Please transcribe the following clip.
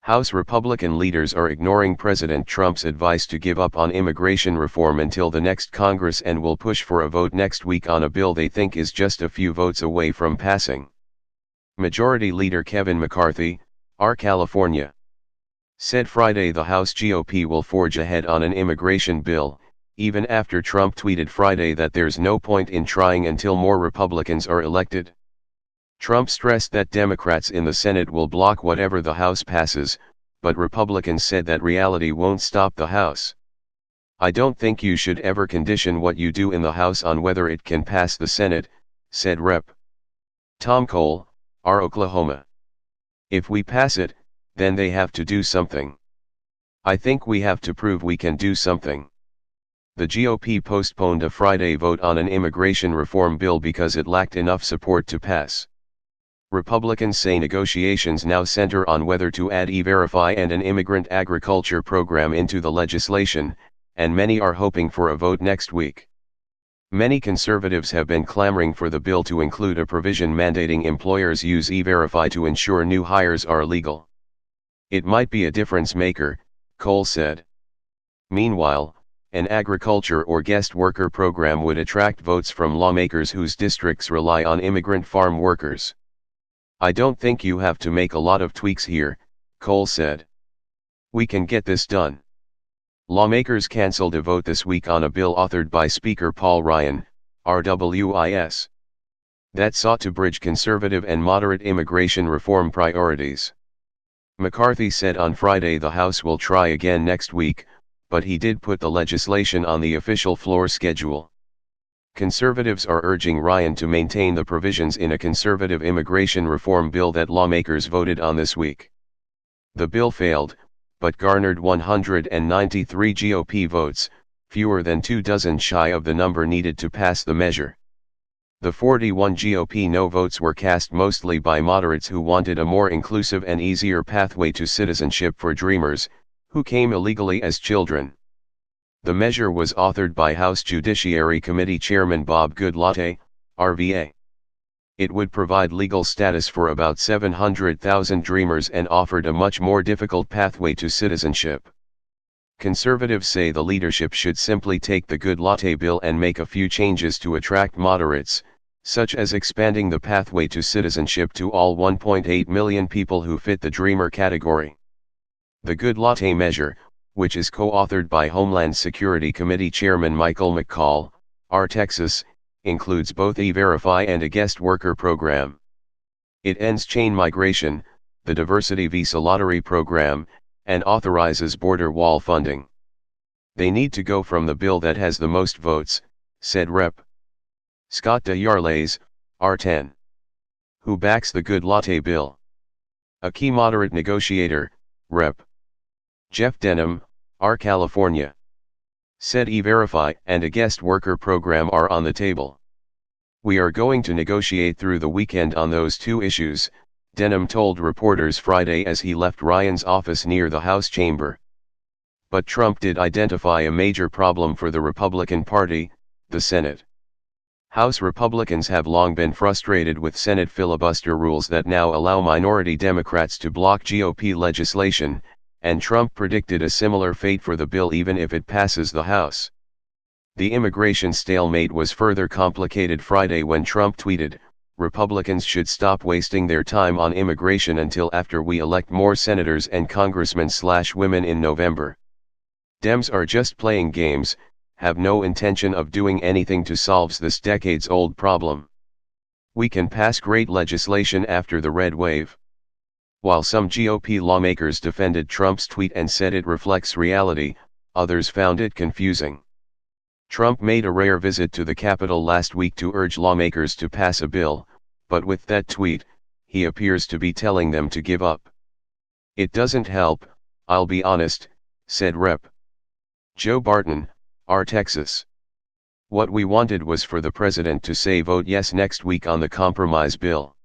House Republican leaders are ignoring President Trump's advice to give up on immigration reform until the next Congress and will push for a vote next week on a bill they think is just a few votes away from passing. Majority Leader Kevin McCarthy, R-California, said Friday the House GOP will forge ahead on an immigration bill, even after Trump tweeted Friday that there's no point in trying until more Republicans are elected. Trump stressed that Democrats in the Senate will block whatever the House passes, but Republicans said that reality won't stop the House. "I don't think you should ever condition what you do in the House on whether it can pass the Senate," said Rep. Tom Cole, R-Oklahoma. "If we pass it, then they have to do something. I think we have to prove we can do something." The GOP postponed a Friday vote on an immigration reform bill because it lacked enough support to pass. Republicans say negotiations now center on whether to add E-Verify and an immigrant agriculture program into the legislation, and many are hoping for a vote next week. Many conservatives have been clamoring for the bill to include a provision mandating employers use E-Verify to ensure new hires are legal. "It might be a difference maker," Cole said. Meanwhile, an agriculture or guest worker program would attract votes from lawmakers whose districts rely on immigrant farm workers. "I don't think you have to make a lot of tweaks here," Cole said. "We can get this done." Lawmakers canceled a vote this week on a bill authored by Speaker Paul Ryan, RWIS, that sought to bridge conservative and moderate immigration reform priorities. McCarthy said on Friday the House will try again next week, but he did put the legislation on the official floor schedule. Conservatives are urging Ryan to maintain the provisions in a conservative immigration reform bill that lawmakers voted on this week. The bill failed, but garnered 193 GOP votes, fewer than 24 shy of the number needed to pass the measure. The 41 GOP no votes were cast mostly by moderates who wanted a more inclusive and easier pathway to citizenship for Dreamers, who came illegally as children. The measure was authored by House Judiciary Committee Chairman Bob Goodlatte, RVA. It would provide legal status for about 700,000 Dreamers and offered a much more difficult pathway to citizenship. Conservatives say the leadership should simply take the Goodlatte bill and make a few changes to attract moderates, such as expanding the pathway to citizenship to all 1.8 million people who fit the Dreamer category. The Goodlatte measure, which is co-authored by Homeland Security Committee Chairman Michael McCall, R-Texas, includes both E-Verify and a guest worker program. It ends chain migration, the diversity visa lottery program, and authorizes border wall funding. "They need to go from the bill that has the most votes," said Rep. Scott DeYarles, R10, who backs the Goodlatte bill. A key moderate negotiator, Rep. Jeff Denham, R-California, said E-Verify and a guest worker program are on the table. "We are going to negotiate through the weekend on those two issues," Denham told reporters Friday as he left Ryan's office near the House chamber. But Trump did identify a major problem for the Republican Party, the Senate. House Republicans have long been frustrated with Senate filibuster rules that now allow minority Democrats to block GOP legislation, and Trump predicted a similar fate for the bill even if it passes the House. The immigration stalemate was further complicated Friday when Trump tweeted, "Republicans should stop wasting their time on immigration until after we elect more senators and congressmen/women in November. Dems are just playing games, have no intention of doing anything to solve this decades-old problem. We can pass great legislation after the red wave." While some GOP lawmakers defended Trump's tweet and said it reflects reality, others found it confusing. Trump made a rare visit to the Capitol last week to urge lawmakers to pass a bill, but with that tweet, he appears to be telling them to give up. "It doesn't help, I'll be honest," said Rep. Joe Barton, R-Texas. "What we wanted was for the president to say vote yes next week on the compromise bill.